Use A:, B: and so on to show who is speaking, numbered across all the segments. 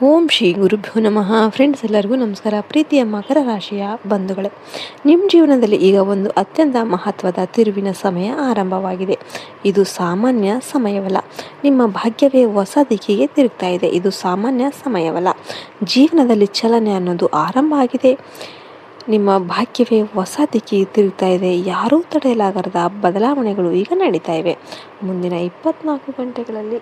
A: ಓಂ ಶ್ರೀ ಗುರುಭ್ಯೋ ನಮಃ. ಫ್ರೆಂಡ್ಸ್, ಎಲ್ಲರಿಗೂ ನಮಸ್ಕಾರ. ಪ್ರೀತಿಯ ಮಕರ ರಾಶಿಯ ಬಂಧುಗಳೇ, ನಿಮ್ಮ ಜೀವನದಲ್ಲಿ ಈಗ ಒಂದು ಅತ್ಯಂತ ಮಹತ್ವದ ತಿರುವಿನ ಸಮಯ ಆರಂಭವಾಗಿದೆ. ಇದು ಸಾಮಾನ್ಯ ಸಮಯವಲ್ಲ. ನಿಮ್ಮ ಭಾಗ್ಯವೇ ಹೊಸ ದಿಕ್ಕಿಗೆ ತಿರುಗ್ತಾ ಇದೆ. ಇದು ಸಾಮಾನ್ಯ ಸಮಯವಲ್ಲ. ಜೀವನದಲ್ಲಿ ಚಲನೆ ಅನ್ನೋದು ಆರಂಭ ಆಗಿದೆ. ನಿಮ್ಮ ಭಾಗ್ಯವೇ ಹೊಸ ದಿಕ್ಕಿಗೆ ತಿರುಗ್ತಾ ಇದೆ. ಯಾರೂ ತಡೆಯಲಾಗದ ಬದಲಾವಣೆಗಳು ಈಗ ನಡೀತಾ ಇವೆ. ಮುಂದಿನ 24 ಗಂಟೆಗಳಲ್ಲಿ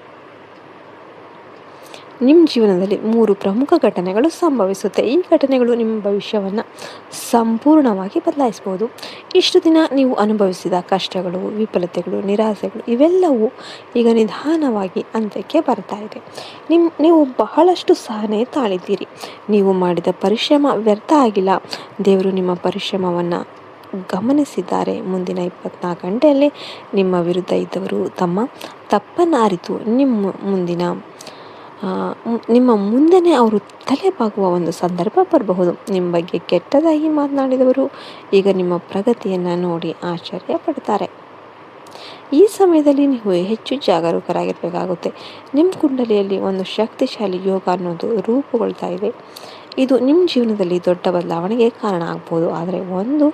A: ನಿಮ್ಮ ಜೀವನದಲ್ಲಿ 3 ಪ್ರಮುಖ ಘಟನೆಗಳು ಸಂಭವಿಸುತ್ತೆ. ಈ ಘಟನೆಗಳು ನಿಮ್ಮ ಭವಿಷ್ಯವನ್ನು ಸಂಪೂರ್ಣವಾಗಿ ಬದಲಾಯಿಸಬಹುದು. ಇಷ್ಟು ದಿನ ನೀವು ಅನುಭವಿಸಿದ ಕಷ್ಟಗಳು, ವಿಫಲತೆಗಳು, ನಿರಾಸೆಗಳು ಇವೆಲ್ಲವೂ ಈಗ ನಿಧಾನವಾಗಿ ಅಂತ್ಯಕ್ಕೆ ಬರ್ತಾ ಇದೆ. ನೀವು ಬಹಳಷ್ಟು ಸಹನೆ ತಾಳಿದ್ದೀರಿ. ನೀವು ಮಾಡಿದ ಪರಿಶ್ರಮ ವ್ಯರ್ಥ ಆಗಿಲ್ಲ. ದೇವರು ನಿಮ್ಮ ಪರಿಶ್ರಮವನ್ನು ಗಮನಿಸಿದ್ದಾರೆ. ಮುಂದಿನ 24 ಗಂಟೆಯಲ್ಲಿ ನಿಮ್ಮ ವಿರುದ್ಧ ಇದ್ದವರು ತಮ್ಮ ತಪ್ಪನ್ನು ಅರಿತು ನಿಮ್ಮ ಮುಂದೆನೇ ಅವರು ತಲೆ ಬಾಗುವ ಒಂದು ಸಂದರ್ಭ ಬರಬಹುದು. ನಿಮ್ಮ ಬಗ್ಗೆ ಕೆಟ್ಟದಾಗಿ ಮಾತನಾಡಿದವರು ಈಗ ನಿಮ್ಮ ಪ್ರಗತಿಯನ್ನು ನೋಡಿ ಆಶ್ಚರ್ಯ ಪಡ್ತಾರೆ. ಈ ಸಮಯದಲ್ಲಿ ನೀವು ಹೆಚ್ಚು ಜಾಗರೂಕರಾಗಿರಬೇಕಾಗುತ್ತೆ. ನಿಮ್ಮ ಕುಂಡಲಿಯಲ್ಲಿ ಒಂದು ಶಕ್ತಿಶಾಲಿ ಯೋಗ ಅನ್ನೋದು ರೂಪುಗೊಳ್ತಾ ಇದೆ. ಇದು ನಿಮ್ಮ ಜೀವನದಲ್ಲಿ ದೊಡ್ಡ ಬದಲಾವಣೆಗೆ ಕಾರಣ ಆಗ್ಬೋದು. ಆದರೆ ಒಂದು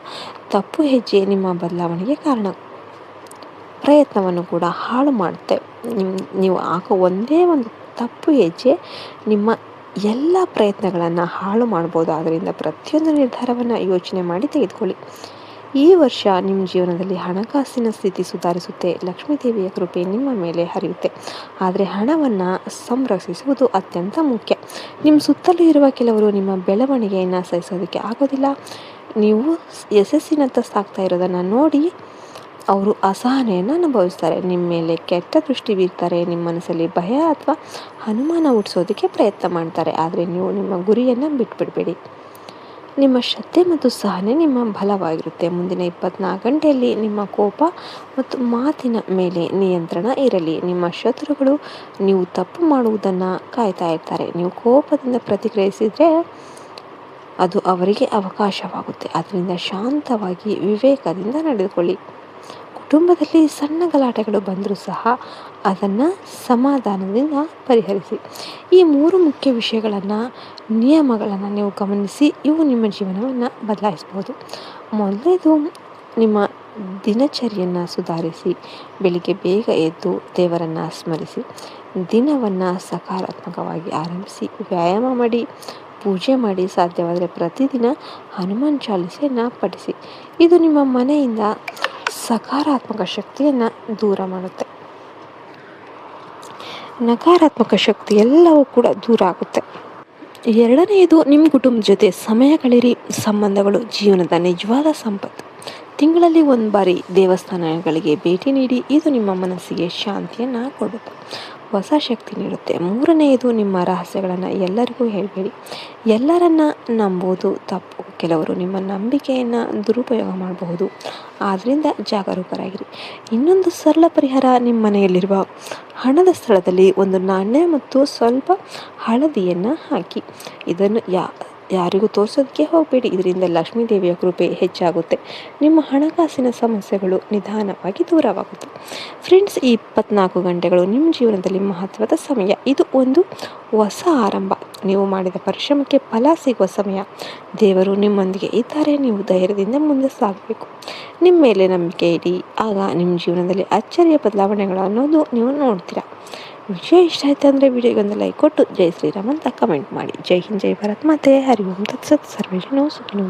A: ತಪ್ಪು ಹೆಜ್ಜೆ ನಿಮ್ಮ ಬದಲಾವಣೆಗೆ ಕಾರಣ ಪ್ರಯತ್ನವನ್ನು ಕೂಡ ಹಾಳು ಮಾಡುತ್ತೆ. ನೀವು ಹಾಕೋ ಒಂದೇ ಒಂದು ತಪ್ಪು ಹೆಜ್ಜೆ ನಿಮ್ಮ ಎಲ್ಲ ಪ್ರಯತ್ನಗಳನ್ನು ಹಾಳು ಮಾಡ್ಬೋದು. ಆದ್ದರಿಂದ ಪ್ರತಿಯೊಂದು ನಿರ್ಧಾರವನ್ನು ಯೋಚನೆ ಮಾಡಿ ತೆಗೆದುಕೊಳ್ಳಿ. ಈ ವರ್ಷ ನಿಮ್ಮ ಜೀವನದಲ್ಲಿ ಹಣಕಾಸಿನ ಸ್ಥಿತಿ ಸುಧಾರಿಸುತ್ತೆ. ಲಕ್ಷ್ಮೀ ದೇವಿಯ ಕೃಪೆ ನಿಮ್ಮ ಮೇಲೆ ಹರಿಯುತ್ತೆ. ಆದರೆ ಹಣವನ್ನು ಸಂರಕ್ಷಿಸುವುದು ಅತ್ಯಂತ ಮುಖ್ಯ. ನಿಮ್ಮ ಸುತ್ತಲೂ ಇರುವ ಕೆಲವರು ನಿಮ್ಮ ಬೆಳವಣಿಗೆಯನ್ನು ಸಹಿಸೋದಕ್ಕೆ ಆಗೋದಿಲ್ಲ. ನೀವು ಯಶಸ್ಸಿನತ್ತ ಸಾಗ್ತಾ ಇರೋದನ್ನು ನೋಡಿ ಅವರು ಅಸಹನೆಯನ್ನು ಅನುಭವಿಸ್ತಾರೆ. ನಿಮ್ಮ ಮೇಲೆ ಕೆಟ್ಟ ದೃಷ್ಟಿ ಬೀರ್ತಾರೆ. ನಿಮ್ಮ ಮನಸ್ಸಲ್ಲಿ ಭಯ ಅಥವಾ ಅನುಮಾನ ಹುಟ್ಟಿಸೋದಕ್ಕೆ ಪ್ರಯತ್ನ ಮಾಡ್ತಾರೆ. ಆದರೆ ನೀವು ನಿಮ್ಮ ಗುರಿಯನ್ನು ಬಿಟ್ಬಿಡಬೇಡಿ. ನಿಮ್ಮ ಶ್ರದ್ಧೆ ಮತ್ತು ಸಹನೆ ನಿಮ್ಮ ಬಲವಾಗಿರುತ್ತೆ. ಮುಂದಿನ 24 ಗಂಟೆಯಲ್ಲಿ ನಿಮ್ಮ ಕೋಪ ಮತ್ತು ಮಾತಿನ ಮೇಲೆ ನಿಯಂತ್ರಣ ಇರಲಿ. ನಿಮ್ಮ ಶತ್ರುಗಳು ನೀವು ತಪ್ಪು ಮಾಡುವುದನ್ನು ಕಾಯ್ತಾ ಇರ್ತಾರೆ. ನೀವು ಕೋಪದಿಂದ ಪ್ರತಿಕ್ರಿಯಿಸಿದರೆ ಅದು ಅವರಿಗೆ ಅವಕಾಶವಾಗುತ್ತೆ. ಅದರಿಂದ ಶಾಂತವಾಗಿ ವಿವೇಕದಿಂದ ನಡೆದುಕೊಳ್ಳಿ. ಕುಟುಂಬದಲ್ಲಿ ಸಣ್ಣ ಗಲಾಟೆಗಳು ಬಂದರೂ ಸಹ ಅದನ್ನು ಸಮಾಧಾನದಿಂದ ಪರಿಹರಿಸಿ. ಈ 3 ಮುಖ್ಯ ವಿಷಯಗಳನ್ನು, ನಿಯಮಗಳನ್ನು ನೀವು ಗಮನಿಸಿ ಇವು ನಿಮ್ಮ ಜೀವನವನ್ನು ಬದಲಾಯಿಸ್ಬೋದು. ಮೊದಲನೇದು, ನಿಮ್ಮ ದಿನಚರಿಯನ್ನು ಸುಧಾರಿಸಿ. ಬೆಳಿಗ್ಗೆ ಬೇಗ ಎದ್ದು ದೇವರನ್ನು ಸ್ಮರಿಸಿ. ದಿನವನ್ನು ಸಕಾರಾತ್ಮಕವಾಗಿ ಆರಂಭಿಸಿ. ವ್ಯಾಯಾಮ ಮಾಡಿ, ಪೂಜೆ ಮಾಡಿ. ಸಾಧ್ಯವಾದರೆ ಪ್ರತಿದಿನ ಹನುಮಾನ್ ಚಾಲಿಸೆಯನ್ನು ಪಠಿಸಿ. ಇದು ನಿಮ್ಮ ಮನೆಯಿಂದ ಸಕಾರಾತ್ಮಕ ಶಕ್ತಿಯನ್ನು ದೂರ ಮಾಡುತ್ತೆ. ನಕಾರಾತ್ಮಕ ಶಕ್ತಿ ಎಲ್ಲವೂ ಕೂಡ ದೂರ ಆಗುತ್ತೆ. ಎರಡನೆಯದು, ನಿಮ್ಮ ಕುಟುಂಬದ ಜೊತೆ ಸಮಯ ಕಳೆಯಿರಿ. ಸಂಬಂಧಗಳು ಜೀವನದ ನಿಜವಾದ ಸಂಪತ್ತು. ತಿಂಗಳಲ್ಲಿ 1 ಬಾರಿ ದೇವಸ್ಥಾನಗಳಿಗೆ ಭೇಟಿ ನೀಡಿ. ಇದು ನಿಮ್ಮ ಮನಸ್ಸಿಗೆ ಶಾಂತಿಯನ್ನು ಕೊಡುತ್ತೆ, ಹೊಸ ಶಕ್ತಿ ನೀಡುತ್ತೆ. ಮೂರನೆಯದು, ನಿಮ್ಮ ರಹಸ್ಯಗಳನ್ನು ಎಲ್ಲರಿಗೂ ಹೇಳಬೇಡಿ. ಎಲ್ಲರನ್ನ ನಂಬುವುದು ತಪ್ಪು. ಕೆಲವರು ನಿಮ್ಮ ನಂಬಿಕೆಯನ್ನು ದುರುಪಯೋಗ ಮಾಡಬಹುದು. ಆದ್ದರಿಂದ ಜಾಗರೂಕರಾಗಿರಿ. ಇನ್ನೊಂದು ಸರಳ ಪರಿಹಾರ, ನಿಮ್ಮ ಮನೆಯಲ್ಲಿರುವ ಹಣದ ಸ್ಥಳದಲ್ಲಿ ಒಂದು ನಾಣ್ಯ ಮತ್ತು ಸ್ವಲ್ಪ ಹಳದಿಯನ್ನು ಹಾಕಿ. ಇದನ್ನು ಯಾರಿಗೂ ತೋರಿಸೋದಕ್ಕೆ ಹೋಗಬೇಡಿ. ಇದರಿಂದ ಲಕ್ಷ್ಮೀ ದೇವಿಯ ಕೃಪೆ ಹೆಚ್ಚಾಗುತ್ತೆ. ನಿಮ್ಮ ಹಣಕಾಸಿನ ಸಮಸ್ಯೆಗಳು ನಿಧಾನವಾಗಿ ದೂರವಾಗುತ್ತೆ. ಫ್ರೆಂಡ್ಸ್, ಈ 24 ಗಂಟೆಗಳು ನಿಮ್ಮ ಜೀವನದಲ್ಲಿ ಮಹತ್ವದ ಸಮಯ. ಇದು ಒಂದು ಹೊಸ ಆರಂಭ. ನೀವು ಮಾಡಿದ ಪರಿಶ್ರಮಕ್ಕೆ ಫಲ ಸಿಗುವ ಸಮಯ. ದೇವರು ನಿಮ್ಮೊಂದಿಗೆ ಇದ್ದಾರೆ. ನೀವು ಧೈರ್ಯದಿಂದ ಮುಂದೆ ಸಾಗಬೇಕು. ನಿಮ್ಮ ಮೇಲೆ ನಂಬಿಕೆ ಇಡಿ. ಆಗ ನಿಮ್ಮ ಜೀವನದಲ್ಲಿ ಅಚ್ಚರಿಯ ಬದಲಾವಣೆಗಳು ಅನ್ನೋದು ನೀವು ನೋಡ್ತೀರಾ. ವಿಷಯ ಇಷ್ಟ ಆಯ್ತು ಅಂದರೆ ವಿಡಿಯೋಗೊಂದು ಲೈಕ್ ಕೊಟ್ಟು ಜೈ ಶ್ರೀರಾಮ್ ಅಂತ ಕಮೆಂಟ್ ಮಾಡಿ. ಜೈ ಹಿಂದ್, ಜೈ ಭಾರತ್ ಮಾತೆ. ಹರಿ ಓಂ ತತ್ಸತ್. ಸರ್ವೇ ಜನ ಸುಖಿನೋ.